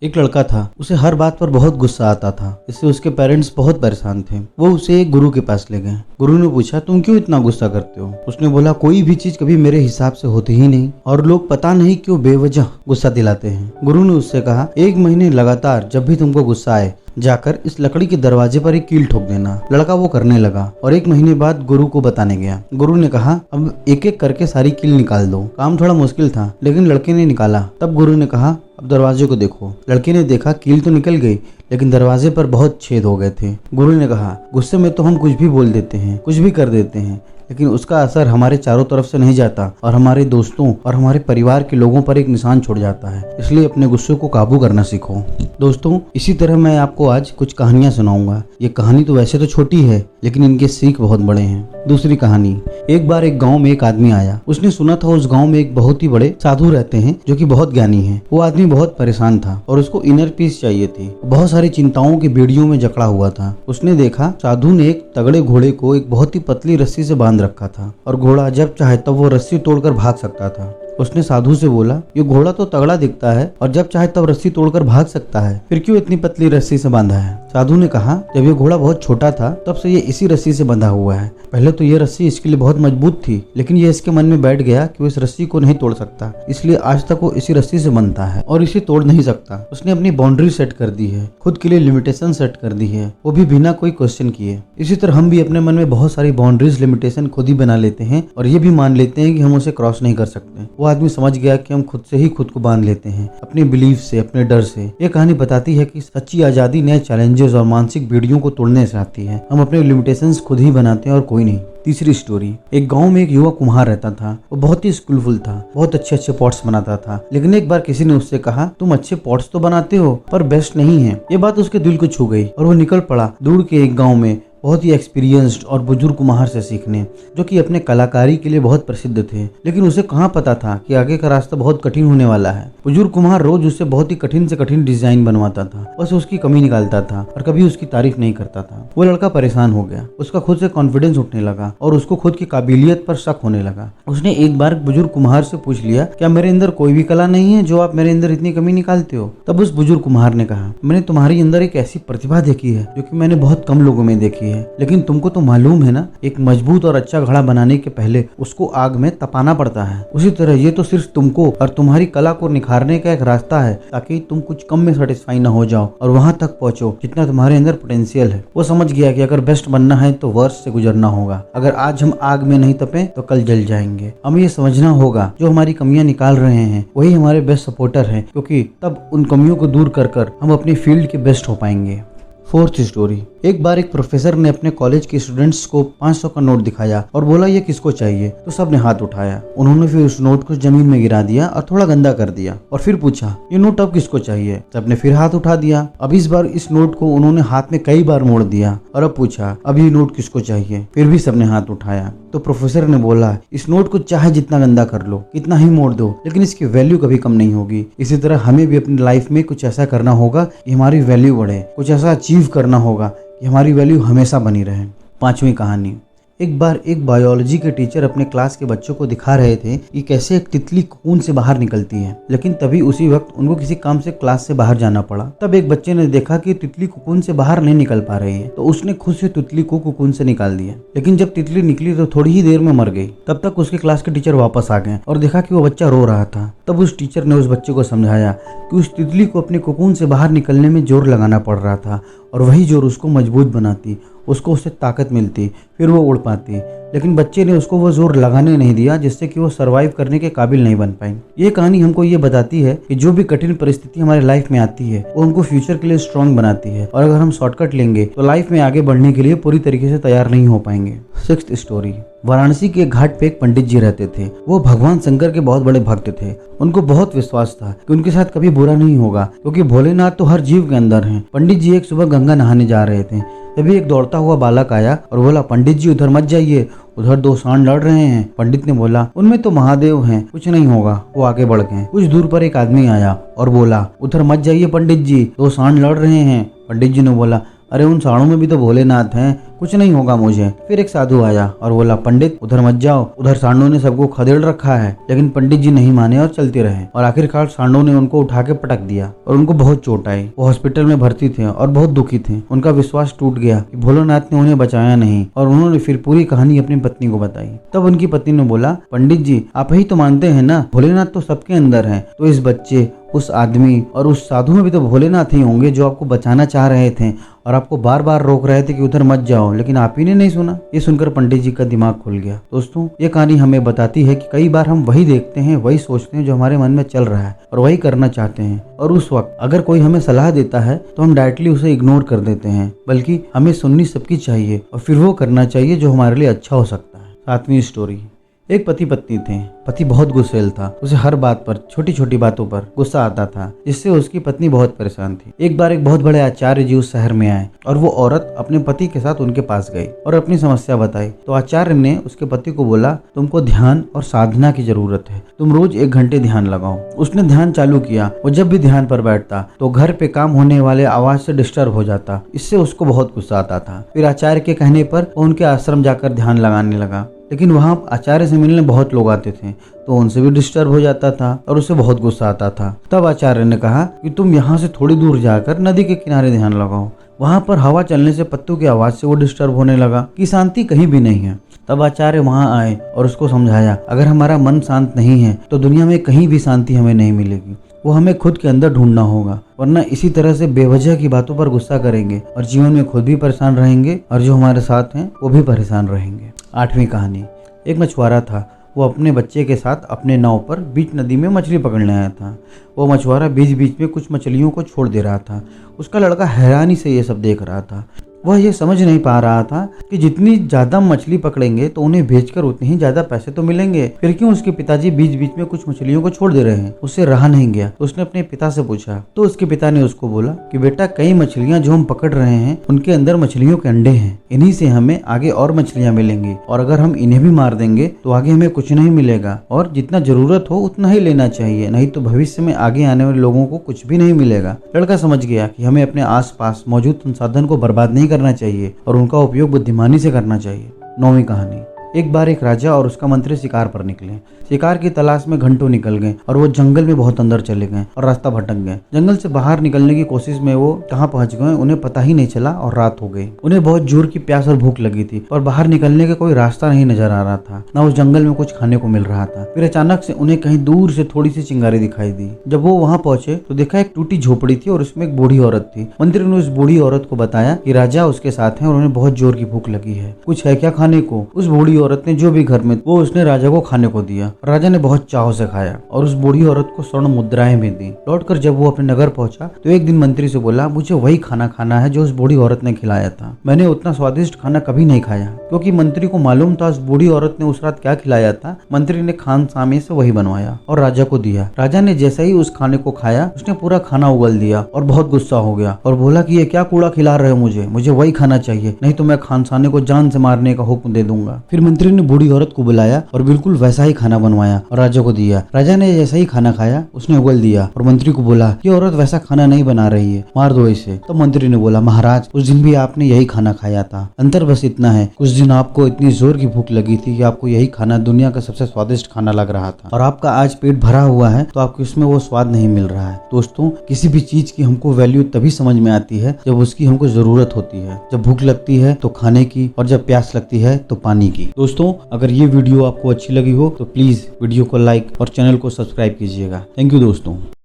एक लड़का था, उसे हर बात पर बहुत गुस्सा आता था। इससे उसके पेरेंट्स बहुत परेशान थे। वो उसे एक गुरु के पास ले गए। गुरु ने पूछा, तुम क्यों इतना गुस्सा करते हो? उसने बोला, कोई भी चीज कभी मेरे हिसाब से होती ही नहीं और लोग पता नहीं क्यों बेवजह गुस्सा दिलाते हैं। गुरु ने उससे कहा, 1 महीने लगातार जब भी तुमको गुस्सा आए जाकर इस लकड़ी के दरवाजे पर एक कील ठोक देना। लड़का वो करने लगा और 1 महीने बाद गुरु को बताने गया। गुरु ने कहा, अब एक एक करके सारी कील निकाल दो। काम थोड़ा मुश्किल था, लेकिन लड़के ने निकाला। तब गुरु ने कहा, अब दरवाजे को देखो। लड़के ने देखा, कील तो निकल गई, लेकिन दरवाजे पर बहुत छेद हो गए थे। गुरु ने कहा, गुस्से में तो हम कुछ भी बोल देते हैं, कुछ भी कर देते हैं, लेकिन उसका असर हमारे चारों तरफ से नहीं जाता और हमारे दोस्तों और हमारे परिवार के लोगों पर एक निशान छोड़ जाता है। इसलिए अपने गुस्से को काबू करना सीखो। दोस्तों, इसी तरह मैं आपको आज कुछ कहानियां सुनाऊंगा। ये कहानी तो वैसे तो छोटी है, लेकिन इनके सीख बहुत बड़े हैं। दूसरी कहानी। एक बार एक गांव में एक आदमी आया। उसने सुना था उस गांव में एक बहुत ही बड़े साधु रहते हैं जो कि बहुत ज्ञानी हैं। वो आदमी बहुत परेशान था और उसको इनर पीस चाहिए थी। बहुत सारी चिंताओं की बेड़ियों में जकड़ा हुआ था। उसने देखा साधु ने एक तगड़े घोड़े को एक बहुत ही पतली रस्सी से बांध रखा था और घोड़ा जब चाहे तब वो रस्सी तोड़कर भाग सकता था। उसने साधु से बोला, ये घोड़ा तो तगड़ा दिखता है और जब चाहे तब रस्सी तोड़कर भाग सकता है, फिर क्यों इतनी पतली रस्सी से बांधा है? साधु ने कहा, जब ये घोड़ा बहुत छोटा था तब से ये इसी रस्सी से बंधा हुआ है। पहले तो ये रस्सी इसके लिए बहुत मजबूत थी, लेकिन ये इसके मन में बैठ गया कि वो इस रस्सी को नहीं तोड़ सकता, इसलिए आज तक वो इसी रस्सी से बंधता है और इसे तोड़ नहीं सकता। उसने अपनी बाउंड्री सेट कर दी है, खुद के लिए लिमिटेशन सेट कर दी है, वो भी बिना कोई क्वेश्चन किए। इसी तरह हम भी अपने मन में बहुत सारी बाउंड्रीज लिमिटेशन खुद ही बना लेते हैं और ये भी मान लेते हैं कि हम उसे क्रॉस नहीं कर सकते। वो आदमी समझ गया कि हम खुद से ही खुद को बांध लेते हैं, अपने बिलीफ से, अपने डर से। ये कहानी बताती है कि सच्ची आजादी नए चैलेंजेस और मानसिक बेड़ियों को तोड़ने से आती है। हम अपने लिमिटेशंस खुद ही बनाते हैं और कोई नहीं। तीसरी स्टोरी। एक गांव में एक युवा कुम्हार रहता था। वो बहुत ही स्किलफुल था, बहुत अच्छे अच्छे पॉट्स बनाता था। लेकिन एक बार किसी ने उससे कहा, तुम अच्छे पॉट्स तो बनाते हो पर बेस्ट नहीं है। ये बात उसके दिल को छू गई और वो निकल पड़ा दूर के एक गाँव में बहुत ही एक्सपीरियंस्ड और बुजुर्ग कुम्हार से सीखने, जो कि अपने कलाकारी के लिए बहुत प्रसिद्ध थे। लेकिन उसे कहाँ पता था कि आगे का रास्ता बहुत कठिन होने वाला है। बुजुर्ग कुम्हार रोज उससे बहुत ही कठिन से कठिन डिजाइन बनवाता था, बस उसकी कमी निकालता था और कभी उसकी तारीफ नहीं करता था। वो लड़का परेशान हो गया, उसका खुद से कॉन्फिडेंस उठने लगा और उसको खुद की काबिलियत पर शक होने लगा। उसने एक बार बुजुर्ग कुम्हार से पूछ लिया, क्या मेरे अंदर कोई भी कला नहीं है जो आप मेरे अंदर इतनी कमी निकालते हो? तब उस बुजुर्ग कुम्हार ने कहा, मैंने तुम्हारे अंदर एक ऐसी प्रतिभा देखी है जो कि मैंने बहुत कम लोगों में देखी है। लेकिन तुमको तो मालूम है ना, एक मजबूत और अच्छा घड़ा बनाने के पहले उसको आग में तपाना पड़ता है। उसी तरह ये तो सिर्फ तुमको और तुम्हारी कला को निखारने का एक रास्ता है, ताकि तुम कुछ कम में सेटिस्फाई ना हो जाओ और वहां तक पहुंचो जितना तुम्हारे अंदर पोटेंशियल है। वो समझ गया कि अगर बेस्ट बनना है तो वर्ष से गुजरना होगा। अगर आज हम आग में नहीं तपे तो कल जल जाएंगे। हमें ये समझना होगा, जो हमारी कमियां निकाल रहे हैं वही हमारे बेस्ट सपोर्टर हैं, क्योंकि तब उन कमियों को दूर कर हम अपनी फील्ड के बेस्ट हो पाएंगे। Fourth story. एक बार एक प्रोफेसर ने अपने कॉलेज के स्टूडेंट्स को 500 का नोट दिखाया और बोला, ये किसको चाहिए? तो सब ने हाथ उठाया। उन्होंने फिर उस नोट को जमीन में गिरा दिया और थोड़ा गंदा कर दिया और फिर पूछा, ये नोट अब किसको चाहिए? सबने फिर हाथ उठा दिया। अब इस बार इस नोट को उन्होंने हाथ में कई बार मोड़ दिया और अब पूछा, अब ये नोट किसको चाहिए? फिर भी सबने हाथ उठाया। तो प्रोफेसर ने बोला, इस नोट को चाहे जितना गंदा कर लो, कितना ही मोड़ दो, लेकिन इसकी वैल्यू कभी कम नहीं होगी। इसी तरह हमें भी अपनी लाइफ में कुछ ऐसा करना होगा कि हमारी वैल्यू बढ़े, कुछ ऐसा अचीव करना होगा कि हमारी वैल्यू हमेशा बनी रहे। पांचवी कहानी। एक बार एक बायोलॉजी के टीचर अपने क्लास के बच्चों को दिखा रहे थे कि कैसे एक तितली कोकून से बाहर निकलती है, लेकिन तभी उसी वक्त उनको किसी काम से क्लास से बाहर जाना पड़ा। तब एक बच्चे ने देखा कि तितली कोकून से बाहर नहीं निकल पा रही है, तो उसने खुद से तितली को कोकून से निकाल दिया। लेकिन जब तितली निकली तो थोड़ी ही देर में मर गई। तब तक उसके क्लास के टीचर वापस आ गए और देखा कि वो बच्चा रो रहा था। तब उस टीचर ने उस बच्चे को समझाया कि उस तितली को अपने कोकून से बाहर निकलने में जोर लगाना पड़ रहा था और वही जोर उसको मजबूत बनाती, उससे ताकत मिलती, फिर वो उड़ पाती। लेकिन बच्चे ने उसको वो जोर लगाने नहीं दिया, जिससे कि वो सरवाइव करने के काबिल नहीं बन पाई। ये कहानी हमको ये बताती है कि जो भी कठिन परिस्थिति हमारे लाइफ में आती है वो हमको फ्यूचर के लिए स्ट्रांग बनाती है, और अगर हम शॉर्टकट लेंगे तो लाइफ में आगे बढ़ने के लिए पूरी तरीके से तैयार नहीं हो पाएंगे। Sixth story. वाराणसी के घाट पे एक पंडित जी रहते थे। वो भगवान शंकर के बहुत बड़े भक्त थे। उनको बहुत विश्वास था कि उनके साथ कभी बुरा नहीं होगा, क्योंकि भोलेनाथ तो हर जीव के अंदर हैं। पंडित जी एक सुबह गंगा नहाने जा रहे थे, तभी एक दौड़ता हुआ बालक आया और बोला, पंडित जी उधर मत जाइए, उधर 2 सांड लड़ रहे हैं। पंडित ने बोला, उनमें तो महादेव हैं, कुछ नहीं होगा। वो आगे बढ़ गए। कुछ दूर पर एक आदमी आया और बोला, उधर मत जाइए पंडित जी, 2 सांड लड़ रहे हैं। पंडित जी ने बोला, अरे उन सांडों में भी तो भोलेनाथ हैं, कुछ नहीं होगा मुझे। फिर एक साधु आया और बोला, पंडित उधर मत जाओ, उधर सांडों ने सबको खदेड़ रखा है। लेकिन पंडित जी नहीं माने और चलते रहे और आखिरकार सांडों ने उनको उठा के पटक दिया और उनको बहुत चोट आई। वो हॉस्पिटल में भर्ती थे और बहुत दुखी थे। उनका विश्वास टूट गया कि भोलेनाथ ने उन्हें बचाया नहीं और उन्होंने फिर पूरी कहानी अपनी पत्नी को बताई। तब उनकी पत्नी ने बोला, पंडित जी आप ही तो मानते हैं ना, भोलेनाथ तो सबके अंदर है, तो इस बच्चे, उस आदमी और उस साधु में भी तो भोलेनाथ ही होंगे जो आपको बचाना चाह रहे थे और आपको बार बार रोक रहे थे कि उधर मत जाओ, लेकिन आप ही ने नहीं सुना। ये सुनकर पंडित जी का दिमाग खुल गया। दोस्तों ये कहानी हमें बताती है कि कई बार हम वही देखते हैं, वही सोचते हैं जो हमारे मन में चल रहा है और वही करना चाहते हैं, और उस वक्त अगर कोई हमें सलाह देता है तो हम डायरेक्टली उसे इग्नोर कर देते हैं, बल्कि हमें सुननी सबकी चाहिए और फिर वो करना चाहिए जो हमारे लिए अच्छा हो सकता है। 7वीं स्टोरी। एक पति पत्नी थे। पति बहुत गुस्सैल था। उसे हर बात पर, छोटी छोटी बातों पर गुस्सा आता था, जिससे उसकी पत्नी बहुत परेशान थी। एक बार एक बहुत बड़े आचार्य जी उस शहर में आए और वो औरत अपने पति के साथ उनके पास गई और अपनी समस्या बताई। तो आचार्य ने उसके पति को बोला, तुमको ध्यान और साधना की जरूरत है, तुम रोज 1 घंटे ध्यान लगाओ। उसने ध्यान चालू किया। वो जब भी ध्यान पर बैठता तो घर पे काम होने वाले आवाज से डिस्टर्ब हो जाता। इससे उसको बहुत गुस्सा आता था। फिर आचार्य के कहने पर वो उनके आश्रम जाकर ध्यान लगाने लगा, लेकिन वहाँ आचार्य से मिलने बहुत लोग आते थे तो उनसे भी डिस्टर्ब हो जाता था और उसे बहुत गुस्सा आता था। तब आचार्य ने कहा कि तुम यहाँ से थोड़ी दूर जाकर नदी के किनारे ध्यान लगाओ। वहाँ पर हवा चलने से पत्तों की आवाज से वो डिस्टर्ब होने लगा कि शांति कहीं भी नहीं है। तब आचार्य वहाँ आए और उसको समझाया, अगर हमारा मन शांत नहीं है तो दुनिया में कहीं भी शांति हमें नहीं मिलेगी। वो हमें खुद के अंदर ढूंढना होगा, वरना इसी तरह से बेवजह की बातों पर गुस्सा करेंगे और जीवन में खुद भी परेशान रहेंगे और जो हमारे साथ हैं वो भी परेशान रहेंगे। 8वीं कहानी। एक मछुआरा था। वो अपने बच्चे के साथ अपने नाव पर बीच नदी में मछली पकड़ने आया था। वो मछुआरा बीच बीच में कुछ मछलियों को छोड़ दे रहा था। उसका लड़का हैरानी से ये सब देख रहा था। वह ये समझ नहीं पा रहा था कि जितनी ज्यादा मछली पकड़ेंगे तो उन्हें बेचकर उतने ही ज्यादा पैसे तो मिलेंगे, फिर क्यों उसके पिताजी बीच बीच में कुछ मछलियों को छोड़ दे रहे हैं। उससे रहा नहीं गया तो उसने अपने पिता से पूछा। तो उसके पिता ने उसको बोला कि बेटा, कई मछलियां जो हम पकड़ रहे हैं उनके अंदर मछलियों के अंडे हैं, इन्हीं से हमें आगे और मछलियां मिलेंगी और अगर हम इन्हें भी मार देंगे तो आगे हमें कुछ नहीं मिलेगा और जितना जरूरत हो उतना ही लेना चाहिए, नहीं तो भविष्य में आगे आने वाले लोगों को कुछ भी नहीं मिलेगा। लड़का समझ गया कि हमें अपने आस पास मौजूद संसाधन को बर्बाद नहीं करना चाहिए और उनका उपयोग बुद्धिमानी से करना चाहिए। 9वीं कहानी। एक बार एक राजा और उसका मंत्री शिकार पर निकले। शिकार की तलाश में घंटों निकल गए और वो जंगल में बहुत अंदर चले गए और रास्ता भटक गए। जंगल से बाहर निकलने की कोशिश में वो कहाँ पहुंच गए उन्हें पता ही नहीं चला और रात हो गई। उन्हें बहुत जोर की प्यास और भूख लगी थी और बाहर निकलने का कोई रास्ता नहीं नजर आ रहा था, ना उस जंगल में कुछ खाने को मिल रहा था। फिर अचानक से उन्हें कहीं दूर से थोड़ी सी चिंगारी दिखाई दी। जब वो वहाँ पहुंचे तो देखा एक टूटी झोपड़ी थी और उसमें एक बूढ़ी औरत थी। मंत्री ने उस बूढ़ी औरत को बताया कि राजा उसके साथ हैं और उन्हें बहुत जोर की भूख लगी है, कुछ है क्या खाने को। उस बूढ़ी औरत ने जो भी घर में वो उसने राजा को खाने को दिया। राजा ने बहुत चाव से खाया और उस बूढ़ी औरत को स्वर्ण मुद्राएं भी दी। लौटकर जब वो अपने नगर पहुंचा तो एक दिन मंत्री से बोला, मुझे वही खाना खाना है जो उस बूढ़ी औरत ने खिलाया था। मैंने उतना स्वादिष्ट खाना कभी नहीं खाया। क्योंकि मंत्री को मालूम था उस बूढ़ी औरत ने उस रात क्या खिलाया था, मंत्री ने खानसामे से वही बनवाया और राजा को दिया। राजा ने जैसे ही उस खाने को खाया उसने पूरा खाना उगल दिया और बहुत गुस्सा हो गया और बोला कि ये क्या कूड़ा खिला रहे हो मुझे वही खाना चाहिए, नहीं तो मैं खानसाने को जान से मारने का हुक्म दे दूंगा। फिर मंत्री ने बूढ़ी औरत को बुलाया और बिल्कुल वैसा ही खाना बनवाया और राजा को दिया। राजा ने जैसा ही खाना खाया उसने उगल दिया और मंत्री को बोला, ये औरत वैसा खाना नहीं बना रही है, मार दो इसे। तो मंत्री ने बोला, महाराज उस दिन भी आपने यही खाना खाया था, अंतर बस इतना है उस दिन आपको इतनी जोर की भूख लगी थी कि आपको यही खाना दुनिया का सबसे स्वादिष्ट खाना लग रहा था और आपका आज पेट भरा हुआ है तो आपको इसमें वो स्वाद नहीं मिल रहा है। दोस्तों किसी भी चीज की हमको वैल्यू तभी समझ में आती है जब उसकी हमको जरूरत होती है। जब भूख लगती है तो खाने की और जब प्यास लगती है तो पानी की। दोस्तों अगर ये वीडियो आपको अच्छी लगी हो तो प्लीज वीडियो को लाइक और चैनल को सब्सक्राइब कीजिएगा। थैंक यू दोस्तों।